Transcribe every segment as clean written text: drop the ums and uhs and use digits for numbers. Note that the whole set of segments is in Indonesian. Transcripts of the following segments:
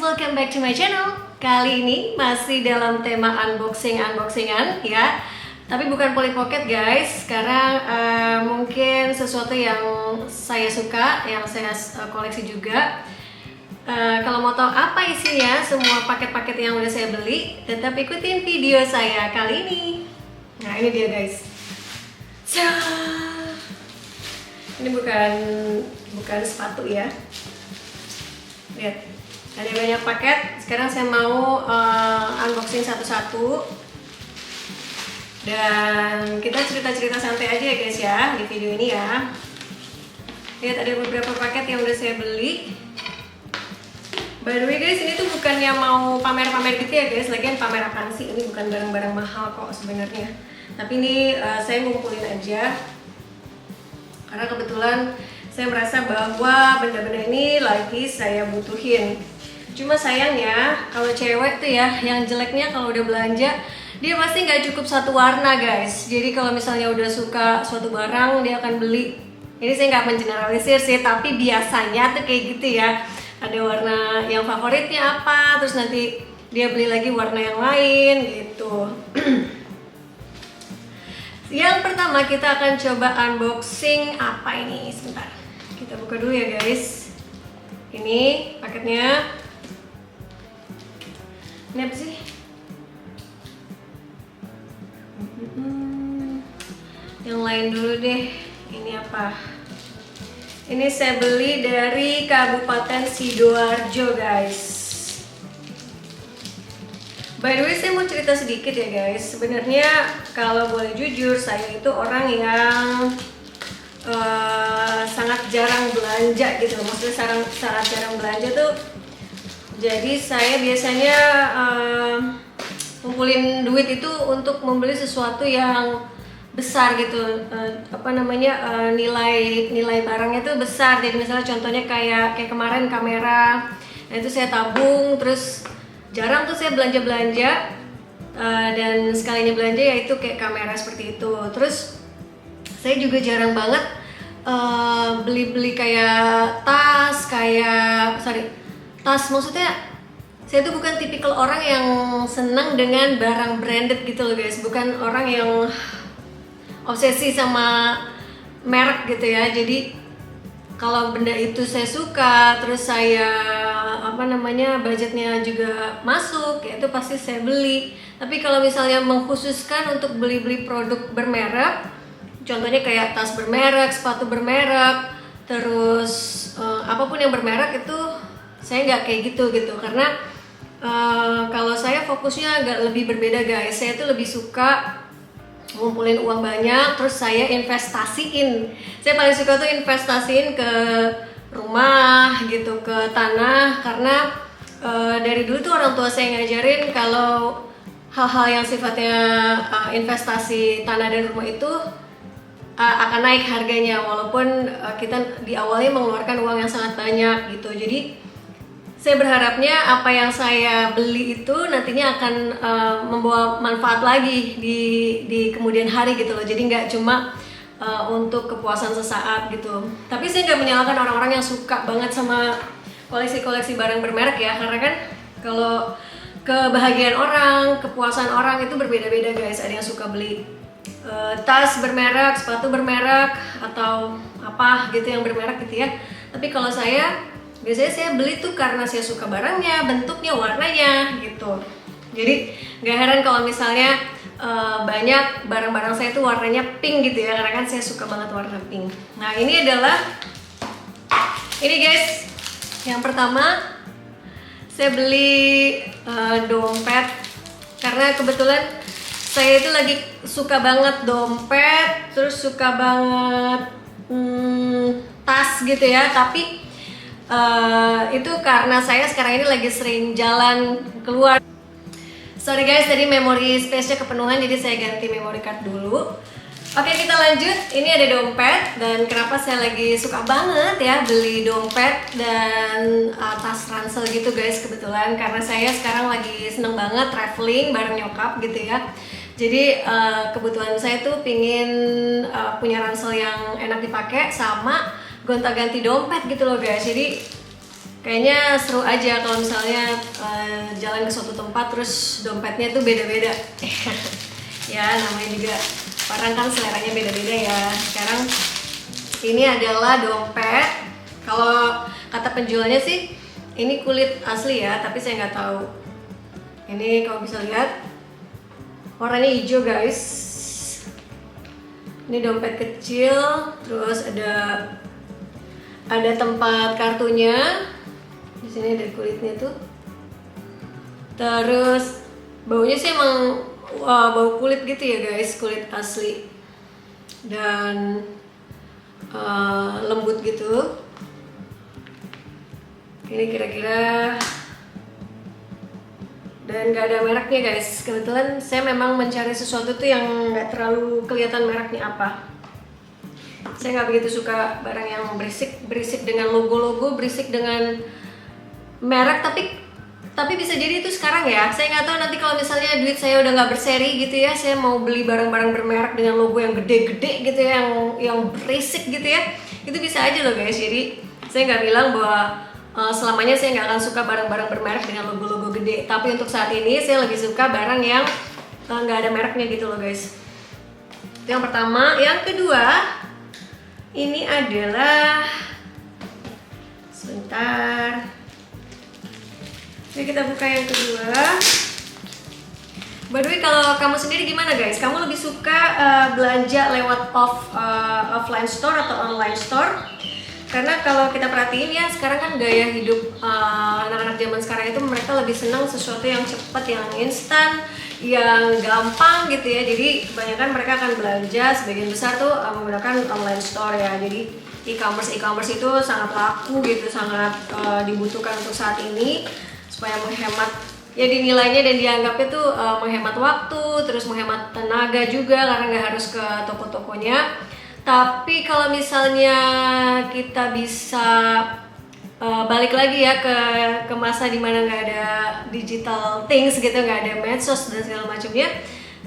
welcome back to my channel. Kali ini masih dalam tema unboxingan ya. Tapi bukan Polly Pocket guys. Sekarang mungkin sesuatu yang saya suka, yang saya koleksi juga. Kalau mau tahu apa isinya, semua paket-paket yang udah saya beli, tetap ikutin video saya kali ini. Nah ini dia guys. Ini bukan sepatu ya. Lihat, ada banyak paket. Sekarang saya mau unboxing satu-satu. Dan kita cerita-cerita santai aja ya guys ya di video ini ya. Lihat, ada beberapa paket yang udah saya beli. By the way guys, ini tuh bukannya mau pamer-pamer gitu ya guys. Lagian pamer apaan sih? Ini bukan barang-barang mahal kok sebenarnya. Tapi ini saya ngumpulin aja. Karena kebetulan saya merasa bahwa benda-benda ini lagi saya butuhin. Cuma sayangnya kalau cewek tuh ya, yang jeleknya kalau udah belanja dia pasti nggak cukup satu warna guys. Jadi kalau misalnya udah suka suatu barang dia akan beli. Ini saya nggak mengeneralisir sih, tapi biasanya tuh kayak gitu ya. Ada warna yang favoritnya apa, terus nanti dia beli lagi warna yang lain gitu. Yang pertama kita akan coba unboxing apa ini, sebentar. Kita buka dulu ya guys. Ini paketnya. Ini apa sih? Yang lain dulu deh. Ini apa? Ini saya beli dari Kabupaten Sidoarjo guys. By the way, saya mau cerita sedikit ya guys. Sebenarnya kalau boleh jujur, saya itu orang yang sangat jarang belanja gitu. Maksudnya sangat jarang belanja tuh. Jadi saya biasanya ngumpulin duit itu untuk membeli sesuatu yang besar gitu. Nilai barangnya itu besar. Jadi misalnya contohnya kayak kemarin kamera. Nah itu saya tabung, terus jarang tuh saya belanja dan sekalinya belanja yaitu kayak kamera seperti itu. Terus saya juga jarang banget beli-beli kayak tas, maksudnya saya tuh bukan tipikal orang yang senang dengan barang branded gitu loh guys. Bukan orang yang obsesi sama merek gitu ya. Jadi kalau benda itu saya suka, terus saya budgetnya juga masuk, ya itu pasti saya beli. Tapi kalau misalnya mengkhususkan untuk beli-beli produk bermerek, contohnya kayak tas bermerek, sepatu bermerek, terus apapun yang bermerek itu saya nggak kayak gitu karena kalau saya fokusnya agak lebih berbeda guys. Saya tuh lebih suka ngumpulin uang banyak, terus saya investasiin. Saya paling suka tuh investasiin ke rumah gitu, ke tanah, karena dari dulu tuh orang tua saya ngajarin kalau hal-hal yang sifatnya investasi tanah dan rumah itu akan naik harganya, walaupun kita di awalnya mengeluarkan uang yang sangat banyak gitu. Jadi saya berharapnya apa yang saya beli itu nantinya akan membawa manfaat lagi di kemudian hari gitu loh. Jadi nggak cuma untuk kepuasan sesaat gitu. Tapi saya nggak menyalahkan orang-orang yang suka banget sama koleksi-koleksi barang bermerek ya, karena kan kalau kebahagiaan orang, kepuasan orang itu berbeda-beda guys. Ada yang suka beli tas bermerek, sepatu bermerek, atau apa gitu yang bermerek gitu ya. Tapi kalau biasanya saya beli tuh karena saya suka barangnya, bentuknya, warnanya gitu. Jadi gak heran kalau misalnya banyak barang-barang saya tuh warnanya pink gitu ya, karena kan saya suka banget warna pink. Nah ini guys, yang pertama saya beli dompet, karena kebetulan saya itu lagi suka banget dompet, terus suka banget tas gitu ya. Tapi itu karena saya sekarang ini lagi sering jalan keluar. Sorry guys, tadi memory space-nya kepenuhan, jadi saya ganti memory card dulu. Oke, kita lanjut. Ini ada dompet, dan kenapa saya lagi suka banget ya beli dompet dan tas ransel gitu guys, kebetulan karena saya sekarang lagi seneng banget traveling bareng nyokap gitu ya. Jadi kebutuhan saya tuh pingin punya ransel yang enak dipakai sama gonta-ganti dompet gitu loh guys. Jadi kayaknya seru aja kalau misalnya jalan ke suatu tempat terus dompetnya tuh beda-beda. Ya namanya juga orang kan seleranya beda-beda ya. Sekarang ini adalah dompet. Kalau kata penjualnya sih ini kulit asli ya, tapi saya nggak tahu. Ini kalau bisa lihat warnanya hijau guys. Ini dompet kecil, terus ada tempat kartunya. Di sini ada kulitnya tuh. Terus baunya sih emang bau kulit gitu ya guys, kulit asli dan lembut gitu. Ini kira-kira dan gak ada mereknya guys. Kebetulan saya memang mencari sesuatu tuh yang gak terlalu kelihatan mereknya apa. Saya nggak begitu suka barang yang berisik dengan logo-logo, berisik dengan merek, tapi bisa jadi itu sekarang ya. Saya nggak tahu nanti kalau misalnya duit saya udah nggak berseri gitu ya, saya mau beli barang-barang bermerek dengan logo yang gede-gede gitu ya, yang berisik gitu ya, itu bisa aja loh guys. Jadi saya nggak bilang bahwa selamanya saya nggak akan suka barang-barang bermerek dengan logo-logo gede, tapi untuk saat ini saya lebih suka barang yang nggak ada mereknya gitu loh guys. Itu yang pertama. Yang kedua, ini adalah, sebentar, oke kita buka yang kedua. By the way, kalau kamu sendiri gimana guys? Kamu lebih suka belanja lewat offline store atau online store? Karena kalau kita perhatiin ya, sekarang kan gaya hidup anak-anak zaman sekarang itu mereka lebih senang sesuatu yang cepat, yang instan, yang gampang gitu ya. Jadi kebanyakan mereka akan belanja sebagian besar tuh menggunakan online store ya. Jadi e-commerce itu sangat laku gitu, sangat dibutuhkan untuk saat ini supaya menghemat ya dinilainya dan dianggapnya tuh menghemat waktu, terus menghemat tenaga juga karena nggak harus ke toko-tokonya. Tapi kalau misalnya kita bisa balik lagi ya ke masa dimana nggak ada digital things gitu, nggak ada medsos dan segala macamnya,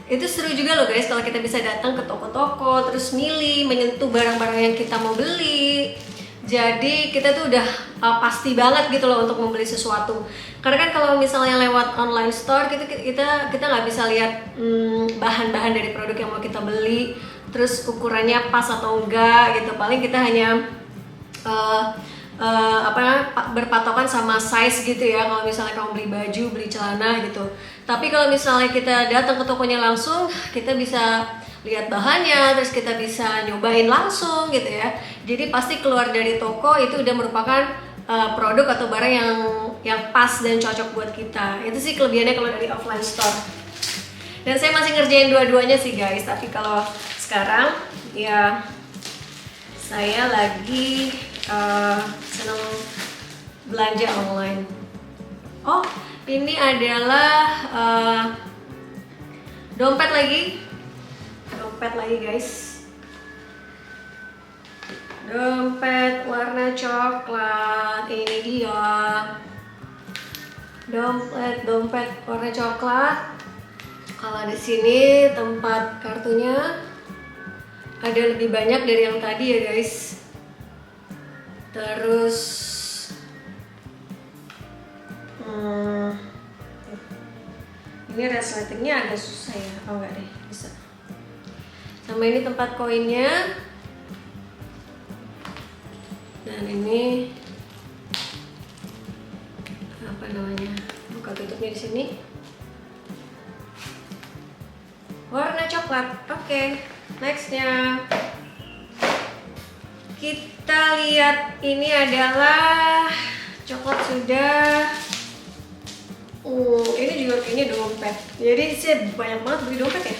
itu seru juga loh guys kalau kita bisa datang ke toko-toko terus milih, menyentuh barang-barang yang kita mau beli. Jadi kita tuh udah pasti banget gitu loh untuk membeli sesuatu. Karena kan kalau misalnya lewat online store kita nggak bisa lihat bahan-bahan dari produk yang mau kita beli, terus ukurannya pas atau enggak gitu. Paling kita hanya berpatokan sama size gitu ya. Kalau misalnya kamu beli baju, beli celana gitu. Tapi kalau misalnya kita datang ke tokonya langsung, kita bisa lihat bahannya, terus kita bisa nyobain langsung gitu ya. Jadi pasti keluar dari toko itu udah merupakan produk atau barang yang pas dan cocok buat kita. Itu sih kelebihannya kalau dari offline store. Dan saya masih ngerjain dua-duanya sih guys. Tapi kalau sekarang ya saya lagi senang belanja online. Oh, ini adalah dompet lagi guys. Dompet warna coklat, ini dia. Dompet warna coklat. Kalau di sini tempat kartunya ada lebih banyak dari yang tadi ya guys. Terus ini resletingnya agak susah ya. Oh enggak deh, bisa. Sama ini tempat koinnya. Dan ini apa namanya? Buka tutupnya di sini. Warna coklat. Oke, nextnya kita lihat ini adalah coklat sudah. Ini juga kayaknya dompet. Jadi saya banyak banget beli dompet ya.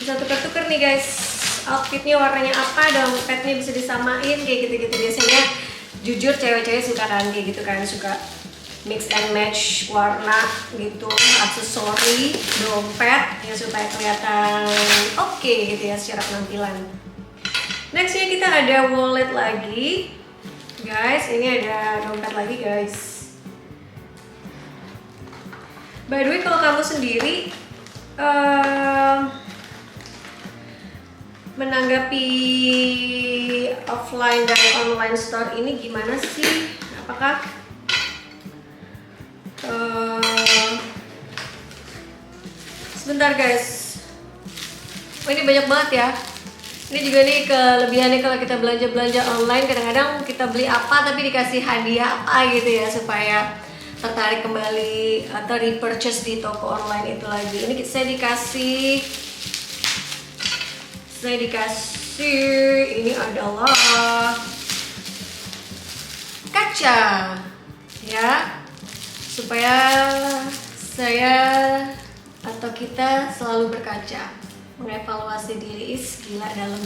Bisa tukar-tukar nih guys. Outfitnya warnanya apa, dompetnya bisa disamain kayak gitu-gitu. Biasanya jujur cewek-cewek suka kan kayak gitu kan, suka mix and match warna gitu, aksesori dompet ya supaya kelihatan oke gitu ya secara penampilan. Nextnya kita ada wallet lagi guys. Ini ada dompet lagi guys. By the way, kalau kamu sendiri lebih suka belanja lewat offline store atau online store? Karena kalau misalnya kita datang ke toko-tokonya langsung, kita bisa lihat bahan-bahan dari produk yang mau kita beli, terus ukurannya pas atau enggak gitu. Paling kita hanya berpatokan sama size gitu ya. Kalau misalnya kita beli baju, beli celana gitu. Tapi kalau misalnya kita datang ke tokonya langsung, kita bisa lihat bahannya, terus kita bisa nyobain langsung gitu. Jadi pasti keluar dari toko itu udah merupakan produk atau barang yang cocok buat kita. Itu sih kelebihannya kalau dari offline store. Dan saya masih ngerjain dua-duanya sih guys. Tapi kalau sekarang ya saya lagi senang belanja online. menanggapi offline dan online store ini gimana sih? Apakah sebentar guys, ini banyak banget ya. Ini juga nih kelebihannya kalau kita belanja online, kadang-kadang kita beli apa tapi dikasih hadiah apa gitu ya, supaya tertarik kembali atau repurchase di toko online itu lagi. Ini saya dikasih ini adalah kaca ya, supaya saya atau kita selalu berkaca, mengevaluasi diri. Gila dalam.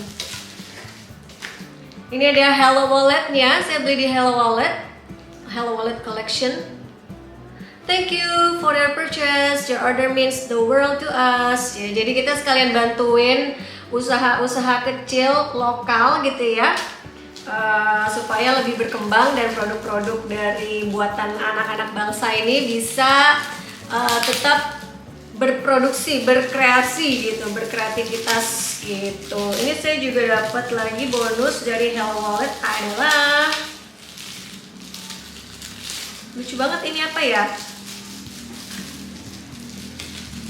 Ini ada Hello Walletnya, saya beli di Hello Wallet Collection. Thank you for your purchase. Your order means the world to us. Ya, jadi kita sekalian bantuin usaha-usaha kecil lokal gitu ya, supaya lebih berkembang dan produk-produk dari buatan anak-anak bangsa ini bisa tetap berproduksi, berkreasi gitu, berkreativitas gitu. Ini saya juga dapat lagi bonus dari Hello Wallet adalah, lucu banget ini apa ya?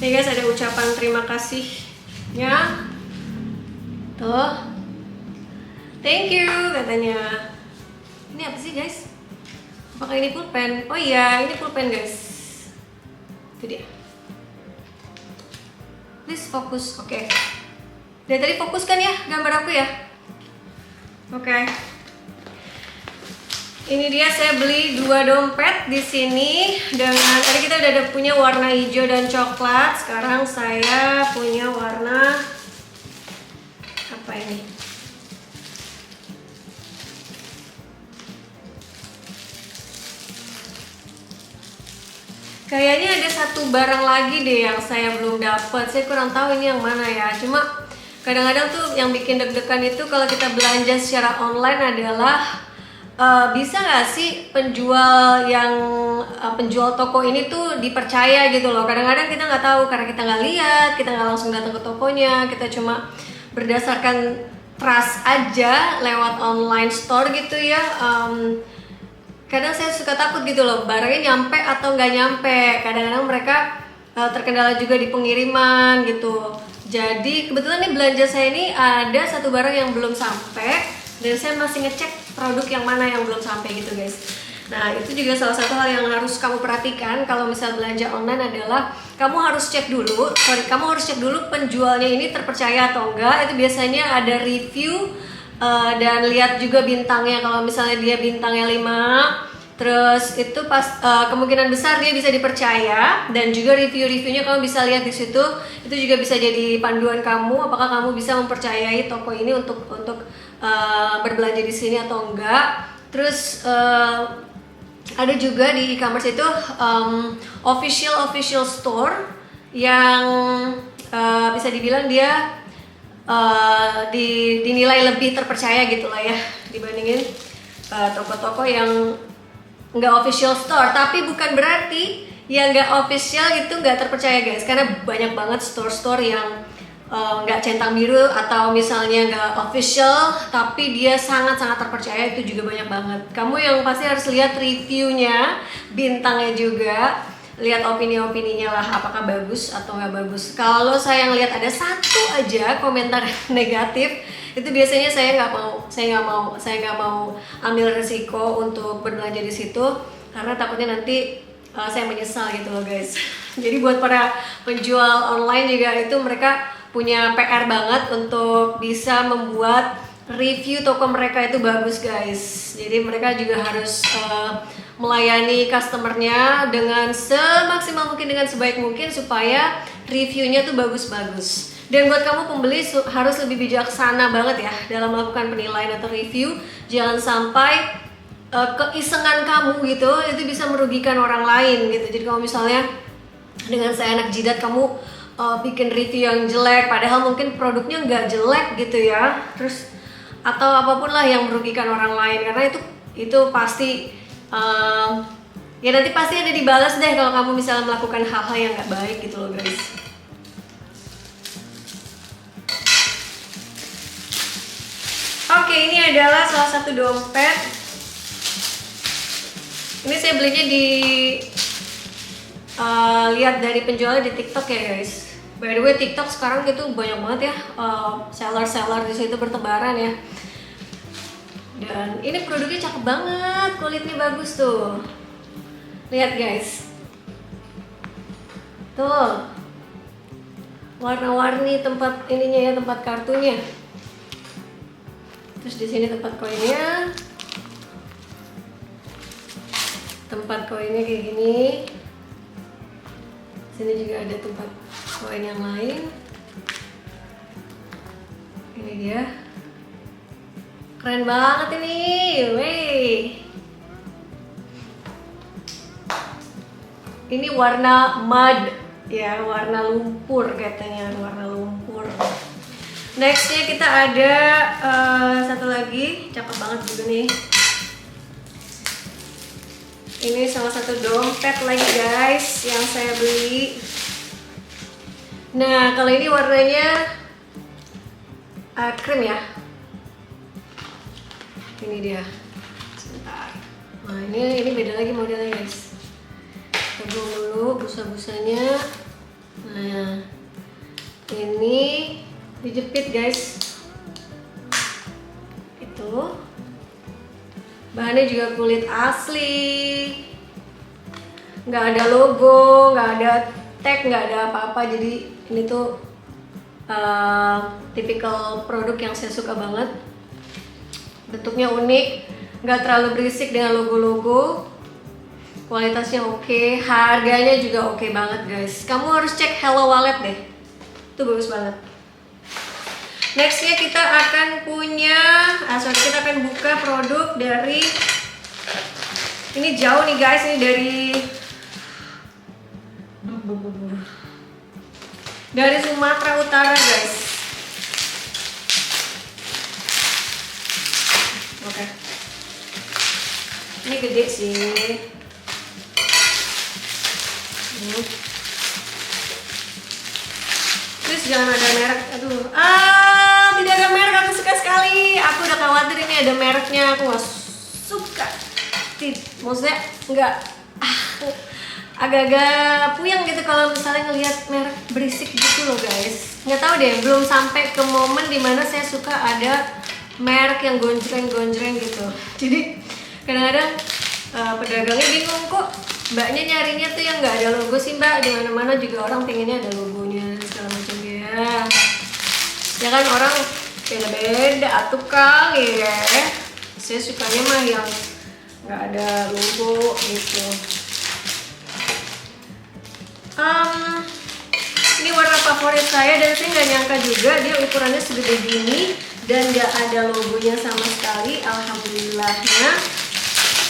Nih guys, ada ucapan terima kasihnya. Tuh. Thank you katanya. Ini apa sih guys? Apakah ini pulpen? Oh iya, ini pulpen guys. Itu dia. Please fokus. Oke. Dari tadi fokus kan ya gambar aku ya? Oke. Ini dia, saya beli 2 dompet di sini dengan, tadi kita udah punya warna hijau dan coklat. Sekarang saya punya warna apa ini? Kayaknya ada satu barang lagi deh yang saya belum dapat. Saya kurang tahu ini yang mana ya. Cuma kadang-kadang tuh yang bikin deg-degan itu kalau kita belanja secara online adalah bisa nggak sih penjual toko ini tuh dipercaya gitu loh. Kadang-kadang kita nggak tahu karena kita nggak lihat, kita nggak langsung datang ke tokonya, kita cuma berdasarkan trust aja lewat online store gitu ya. Kadang saya suka takut gitu loh, barangnya nyampe atau nggak nyampe. Kadang-kadang mereka terkendala juga di pengiriman gitu. Jadi kebetulan nih belanja saya ini ada satu barang yang belum sampai, dan saya masih ngecek produk yang mana yang belum sampai gitu guys. Nah itu juga salah satu hal yang harus kamu perhatikan kalau misal belanja online adalah kamu harus cek dulu penjualnya ini terpercaya atau enggak. Itu biasanya ada review dan lihat juga bintangnya. Kalau misalnya dia bintangnya 5, terus itu kemungkinan besar dia bisa dipercaya, dan juga review-reviewnya kamu bisa lihat di situ. Itu juga bisa jadi panduan kamu apakah kamu bisa mempercayai toko ini untuk berbelanja di sini atau enggak. Terus ada juga di e-commerce itu official store yang bisa dibilang dia dinilai lebih terpercaya gitu lah ya, dibandingin toko-toko yang nggak official store. Tapi bukan berarti yang nggak official itu nggak terpercaya guys, karena banyak banget store-store yang nggak centang biru atau misalnya nggak official tapi dia sangat-sangat terpercaya. Itu juga banyak banget. Kamu yang pasti harus lihat reviewnya, bintangnya juga, lihat opini-opininya lah, apakah bagus atau nggak bagus. Kalau saya ngelihat ada satu aja komentar negatif, itu biasanya saya nggak mau ambil resiko untuk berbelanja di situ, karena takutnya nanti saya menyesal gitu loh guys. Jadi buat para penjual online juga itu mereka punya PR banget untuk bisa membuat review toko mereka itu bagus guys. Jadi mereka juga harus melayani customernya dengan semaksimal mungkin, dengan sebaik mungkin, supaya reviewnya tuh bagus-bagus. Dan buat kamu pembeli harus lebih bijaksana banget ya dalam melakukan penilaian atau review. Jangan sampai keisengan kamu gitu itu bisa merugikan orang lain gitu. Jadi kalau misalnya dengan seenak jidat kamu bikin review yang jelek, padahal mungkin produknya nggak jelek gitu ya, terus atau apapun lah yang merugikan orang lain, karena itu pasti ya nanti pasti ada dibalas deh kalau kamu misalnya melakukan hal-hal yang nggak baik gitu loh guys. ini adalah salah satu dompet. Ini saya belinya di lihat dari penjualnya di TikTok ya guys. By the way, TikTok sekarang gitu banyak banget ya seller-seller di situ bertebaran ya. Dan ini produknya cakep banget, kulitnya bagus tuh. Lihat guys. Tuh. Warna-warni tempat ininya ya, tempat kartunya. Terus di sini tempat koinnya. Tempat koinnya kayak gini. Sini juga ada tempat koin yang lain. Ini dia. Keren banget ini. Wey. Ini warna mud ya, warna lumpur katanya, warna lumpur. Nextnya kita ada satu lagi, cakep banget juga nih. Ini salah satu dompet lagi guys yang saya beli. Nah, kalau ini warnanya krim ya. Ini dia. Sebentar. Nah, ini beda lagi modelnya guys. Tunggu dulu busa-busanya. Nah, ini dijepit guys. Itu. Bahannya juga kulit asli, nggak ada logo, nggak ada tag, nggak ada apa-apa. Jadi ini tuh tipikal produk yang saya suka banget. Bentuknya unik, nggak terlalu berisik dengan logo-logo. Kualitasnya oke, harganya juga oke banget guys. Kamu harus cek Hello Wallet deh, itu bagus banget. Nextnya kita akan kita akan buka produk dari, ini jauh nih guys, ini dari Sumatera Utara guys. Oke. Ini gede sih. Terus jangan ada merek, aduh, tidak ada merek, aku suka sekali. Aku udah khawatir ini ada mereknya, aku gak suka. Maksudnya nggak, agak-agak puyeng gitu kalau misalnya ngelihat merek berisik gitu loh guys. Nggak tahu deh, belum sampai ke momen dimana saya suka ada merek yang gonjreng-gonjreng gitu. Jadi kadang-kadang pedagangnya bingung, kok mbaknya nyarinya tuh yang nggak ada logo sih mbak, di mana-mana juga orang pengennya ada logonya segala macam ya. Ya kan orang beda-beda atuh kang ya. Saya sukanya mah yang nggak ada logo gitu. Ini warna favorit saya dan saya nggak nyangka juga dia ukurannya segede gini dan nggak ada logonya sama sekali. Alhamdulillahnya.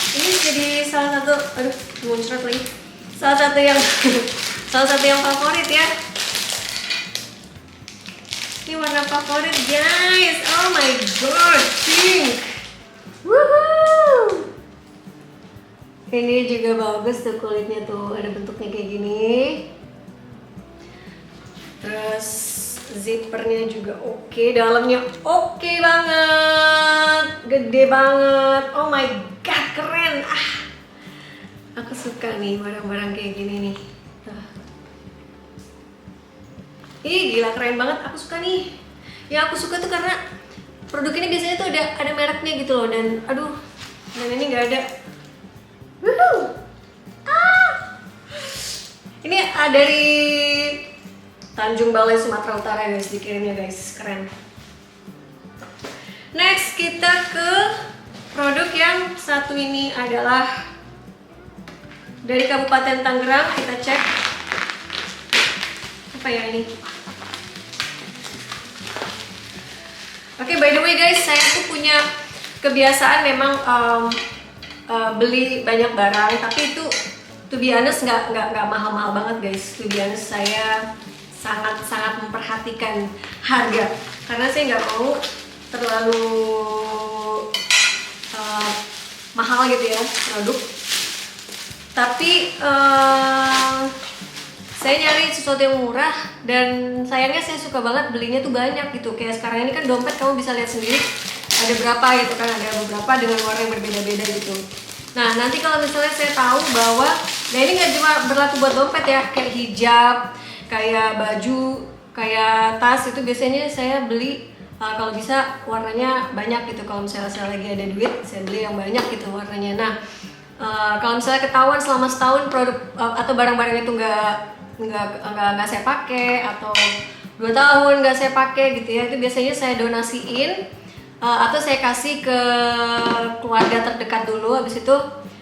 Ini jadi salah satu, muncrat lagi. Salah satu yang favorit ya. Ini warna favorit guys. Oh my god, pink. Woohoo. Ini juga bagus tuh kulitnya tuh, ada bentuknya kayak gini. Terus zippernya juga oke, dalamnya oke banget, gede banget. Oh my god, keren. Aku suka nih barang-barang kayak gini nih. Ih gila, keren banget, aku suka nih. Yang aku suka tuh karena produk ini biasanya tuh ada mereknya gitu loh, dan ini nggak ada. Ini dari Tanjung Balai Sumatera Utara guys, dikirimnya guys, keren. Next kita ke produk yang satu ini adalah dari Kabupaten Tangerang. Kita cek apa ya ini. Oke, by the way guys, saya tuh punya kebiasaan memang beli banyak barang, tapi itu to be honest nggak mahal-mahal banget guys. To be honest, saya sangat memperhatikan harga karena saya nggak mau terlalu mahal gitu ya produk. Tapi saya nyari sesuatu yang murah, dan sayangnya saya suka banget belinya tuh banyak gitu. Kayak sekarang ini kan dompet, kamu bisa lihat sendiri ada berapa gitu kan, ada beberapa dengan warna yang berbeda-beda gitu. Nah nanti kalau misalnya saya tahu bahwa, nah ini nggak cuma berlaku buat dompet ya, kayak hijab, kayak baju, kayak tas, itu biasanya saya beli kalau bisa warnanya banyak gitu. Kalau misalnya saya lagi ada duit, saya beli yang banyak gitu warnanya. Nah kalau misalnya ketahuan selama setahun produk atau barang-barang itu nggak saya pakai, atau 2 tahun nggak saya pakai gitu ya, itu biasanya saya donasiin atau saya kasih ke keluarga terdekat dulu. Habis itu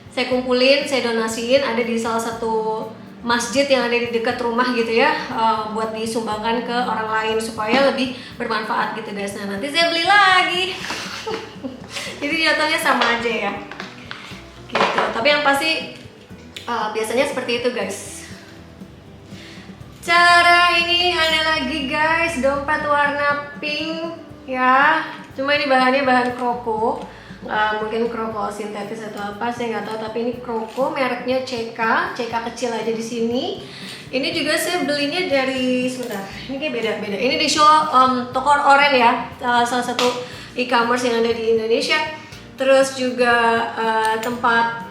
saya kumpulin, saya donasiin, ada di salah satu masjid yang ada di dekat rumah gitu ya, buat disumbangkan ke orang lain supaya lebih bermanfaat gitu guys. Nah nanti saya beli lagi. Jadi jatuhnya sama aja ya gitu. Tapi yang pasti biasanya seperti itu guys. Cara ini ada lagi guys, dompet warna pink ya. Cuma ini bahannya bahan kroko, mungkin kroko sintetis atau apa saya nggak tahu. Tapi ini kroko, mereknya CK kecil aja di sini. Ini juga saya belinya dari, sebentar, ini kayak beda-beda. Ini di toko Oren ya, salah satu e-commerce yang ada di Indonesia. Terus juga tempat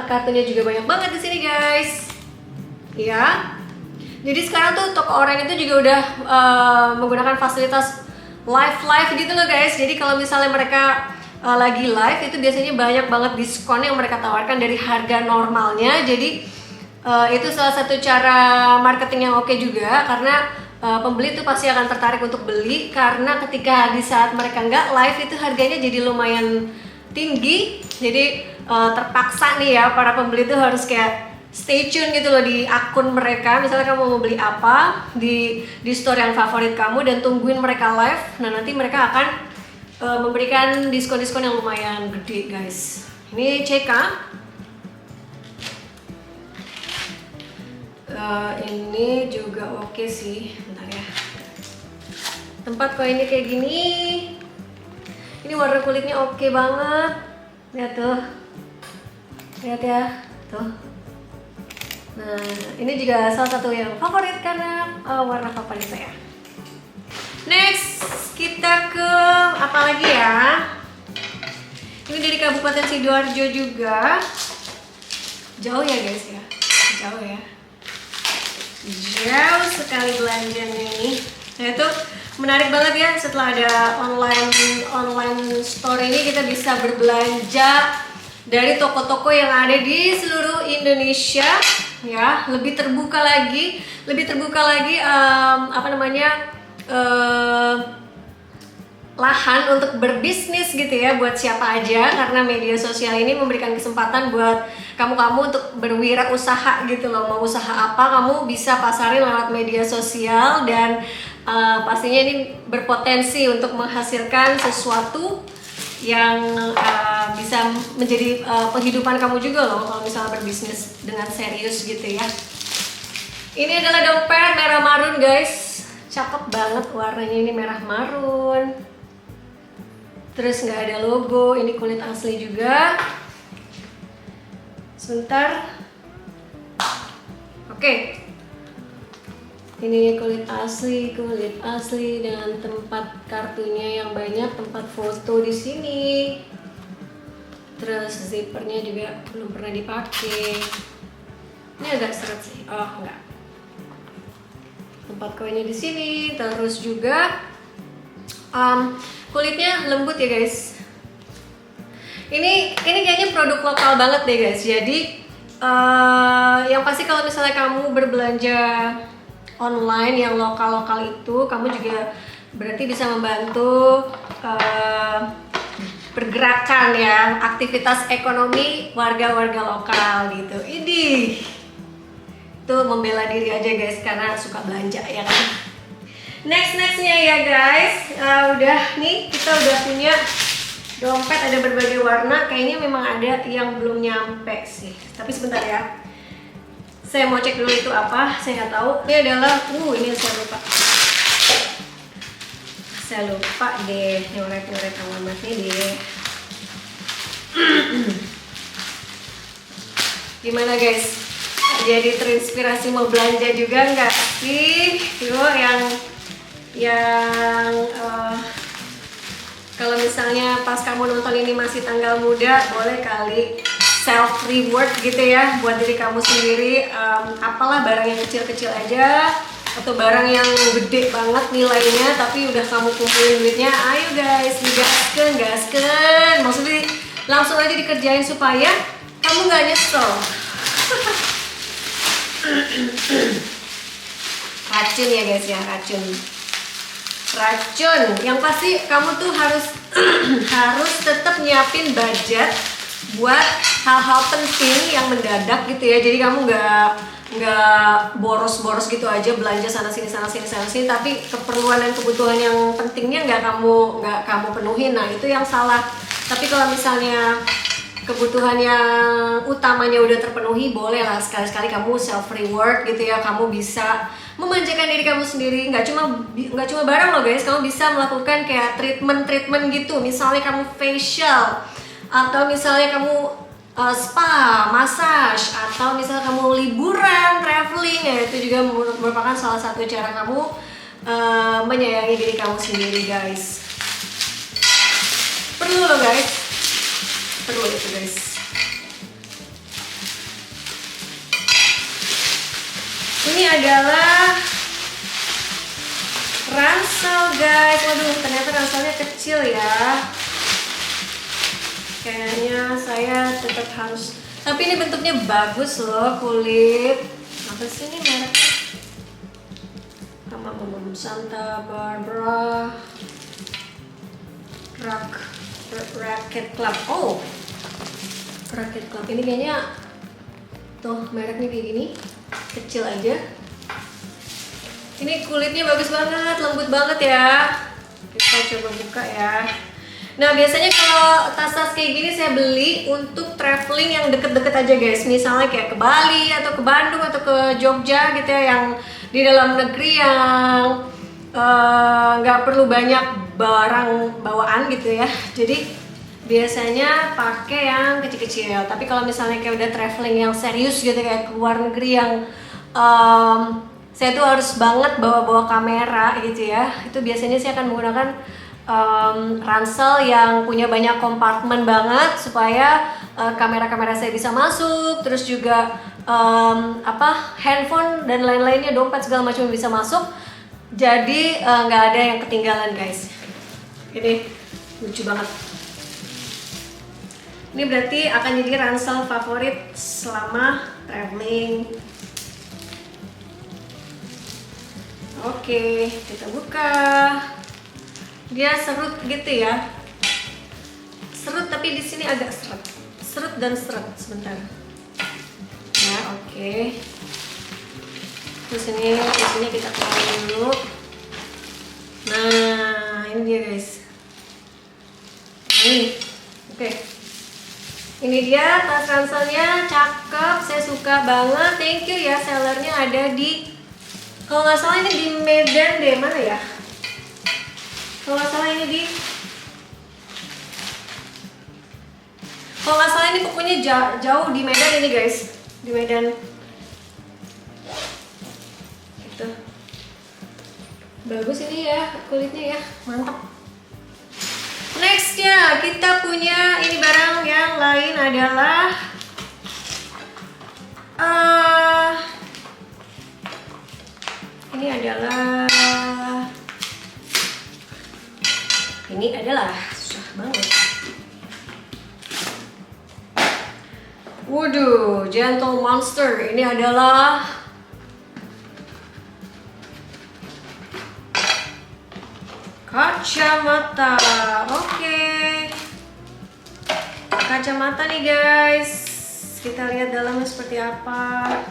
kartunya juga banyak banget di sini guys. Ya. Jadi sekarang tuh toko Oren itu juga udah menggunakan fasilitas live gitu loh guys. Jadi kalau misalnya mereka lagi live, itu biasanya banyak banget diskon yang mereka tawarkan dari harga normalnya. Jadi itu salah satu cara marketing yang oke juga, karena pembeli itu pasti akan tertarik untuk beli, karena ketika di saat mereka nggak live itu harganya jadi lumayan tinggi. Jadi terpaksa nih ya para pembeli itu harus kayak stay tune gitu loh di akun mereka. Misalnya kamu mau beli apa di store yang favorit kamu, dan tungguin mereka live. Nah nanti mereka akan memberikan diskon-diskon yang lumayan gede guys. Ini CK. Ini juga oke sih. Bentar ya. Tempat koinnya kayak gini. Ini warna kulitnya oke banget. Lihat tuh. Lihat ya. Tuh. Nah, ini juga salah satu yang favorit karena warna favorit saya. Next, kita ke apa lagi ya? Ini dari Kabupaten Sidoarjo juga. Jauh ya guys ya, jauh ya. Jauh sekali belanjanya ini. Nah itu menarik banget ya, setelah ada online store ini kita bisa berbelanja dari toko-toko yang ada di seluruh Indonesia ya, lebih terbuka lagi lahan untuk berbisnis gitu ya buat siapa aja, karena media sosial ini memberikan kesempatan buat kamu untuk berwirausaha gitu loh. Mau usaha apa kamu bisa pasarin lewat media sosial, dan pastinya ini berpotensi untuk menghasilkan sesuatu yang bisa menjadi penghidupan kamu juga loh kalau misalnya berbisnis dengan serius gitu ya. Ini adalah dompet merah marun guys, cakep banget warnanya, ini merah marun. Terus nggak ada logo, ini kulit asli juga. Sebentar. Oke. Ini kulit asli dengan tempat kartunya yang banyak, tempat foto di sini. Terus zippernya juga belum pernah dipakai. Ini agak seret sih. Oh enggak. Tempat koinnya di sini. Terus juga kulitnya lembut ya guys. Ini kayaknya produk lokal banget deh guys. Jadi yang pasti kalau misalnya kamu berbelanja online yang lokal itu, kamu juga berarti bisa membantu pergerakan ya, aktivitas ekonomi warga-warga lokal gitu. Ini tuh membela diri aja guys, karena suka belanja ya kan. Nextnya ya guys, udah nih kita udah punya dompet ada berbagai warna. Kayaknya memang ada yang belum nyampe sih, tapi sebentar ya. Saya mau cek dulu itu apa, saya nggak tahu. Ini adalah, ini saya lupa deh, nyoret alamatnya deh. Gimana guys? Jadi terinspirasi mau belanja juga nggak sih? Yuk yang Kalau misalnya pas kamu nonton ini masih tanggal muda, boleh kali self reward gitu ya buat diri kamu sendiri. Apalah barang yang kecil-kecil aja atau barang yang gede banget nilainya tapi udah kamu kumpulin duitnya. Ayo guys, gasken. Maksudnya langsung aja dikerjain supaya kamu nggak nyesel. Racun ya guys ya, racun. Yang pasti kamu tuh harus harus tetap nyiapin budget buat hal-hal penting yang mendadak gitu ya. Jadi kamu nggak boros-boros gitu aja belanja sana sini, tapi keperluan dan kebutuhan yang pentingnya nggak kamu penuhin. Nah itu yang salah. Tapi kalau misalnya kebutuhan yang utamanya udah terpenuhi, boleh lah sekali-sekali kamu self reward gitu ya. Kamu bisa memanjakan diri kamu sendiri, nggak cuma barang loh guys. Kamu bisa melakukan kayak treatment gitu. Misalnya kamu facial, atau misalnya kamu spa, massage, atau misalnya kamu liburan, traveling, ya itu juga merupakan salah satu cara kamu menyayangi diri kamu sendiri guys. Perlu loh guys, perlu itu guys. Ini adalah ransel guys. Waduh, ternyata ranselnya kecil ya. Kayaknya saya tetap harus. Tapi ini bentuknya bagus loh, kulit. Apa sih ini mereknya? Santa Barbara Racket Club. Oh, Racket Club. Ini kayaknya tuh mereknya kayak gini. Kecil aja. Ini kulitnya bagus banget, lembut banget ya. Kita coba buka ya. Nah biasanya kalau tas-tas kayak gini saya beli untuk traveling yang deket-deket aja guys. Misalnya kayak ke Bali atau ke Bandung atau ke Jogja gitu ya, yang di dalam negeri yang nggak perlu banyak barang bawaan gitu ya. Jadi biasanya pakai yang kecil-kecil. Tapi kalau misalnya kayak udah traveling yang serius gitu, kayak ke luar negeri yang saya tuh harus banget bawa kamera gitu ya, itu biasanya saya akan menggunakan ransel yang punya banyak kompartemen banget supaya kamera-kamera saya bisa masuk, terus juga handphone dan lain-lainnya, dompet segala macam bisa masuk. Jadi nggak ada yang ketinggalan guys. Ini lucu banget. Ini berarti akan jadi ransel favorit selama traveling. Oke, kita buka. Dia serut gitu ya. Serut tapi di sini agak seret. Serut dan seret sebentar. Ya, oke. Terus ini isinya kita keluarin dulu. Nah, ini dia guys. Ini. Oke. Ini dia tas ranselnya, cakep, saya suka banget. Thank you ya, sellernya ada di, kalau nggak salah ini di Medan deh, mana ya? Kalau nggak salah ini di, kalau nggak salah ini pokoknya jauh di Medan ini guys, di Medan. Gitu. Bagus ini ya, kulitnya ya, mantap. Nextnya kita punya ini barang yang lain adalah ini adalah susah banget. Waduh, Gentle Monster. Ini adalah kacamata. Oke. Kacamata nih guys. Kita lihat dalamnya seperti apa.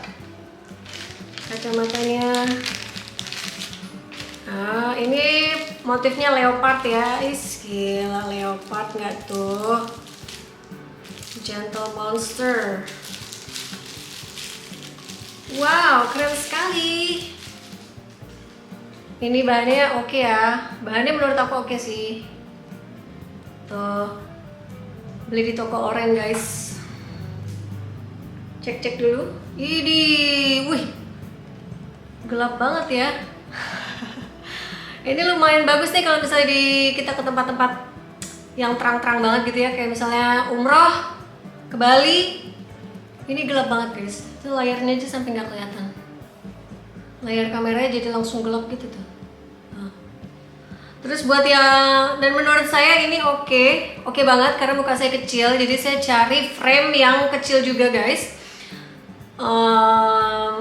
Kacamatanya. Nah, ini motifnya leopard ya. Gila, leopard nggak tuh? Gentle Monster. Wow, keren sekali. Ini bahannya oke ya. Bahannya menurut aku oke sih. Tuh. Beli di toko oranye guys. Cek dulu. Idih, wih. Gelap banget ya. Ini lumayan bagus nih kalau misalnya kita ke tempat-tempat yang terang-terang banget gitu ya, kayak misalnya umroh ke Bali. Ini gelap banget guys, itu layarnya aja sampai nggak kelihatan, layar kameranya jadi langsung gelap gitu tuh. Nah. Terus buat yang, dan menurut saya ini oke banget karena muka saya kecil, jadi saya cari frame yang kecil juga guys.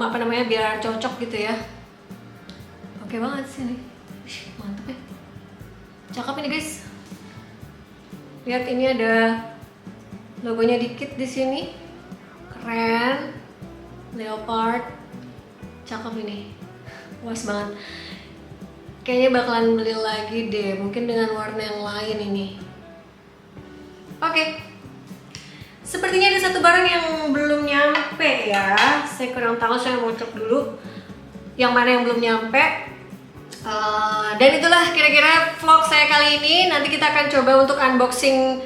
Apa namanya, biar cocok gitu ya. Oke banget sih nih, mantep ya, cakep ini guys. Lihat ini ada logonya dikit di sini, keren, leopard, cakep ini, puas banget. Kayaknya bakalan beli lagi deh, mungkin dengan warna yang lain ini. Oke, sepertinya ada satu barang yang belum nyampe ya. Saya kurang tahu, saya mau cek dulu yang mana yang belum nyampe. Dan itulah kira-kira vlog saya kali ini. Nanti kita akan coba untuk unboxing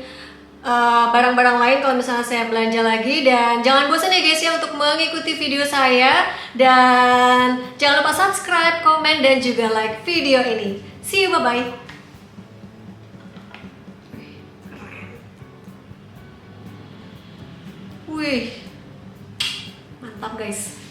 barang-barang lain kalau misalnya saya belanja lagi. Dan jangan bosan ya guys ya untuk mengikuti video saya. Dan jangan lupa subscribe, komen, dan juga like video ini. See you, bye-bye. Wih, mantap guys.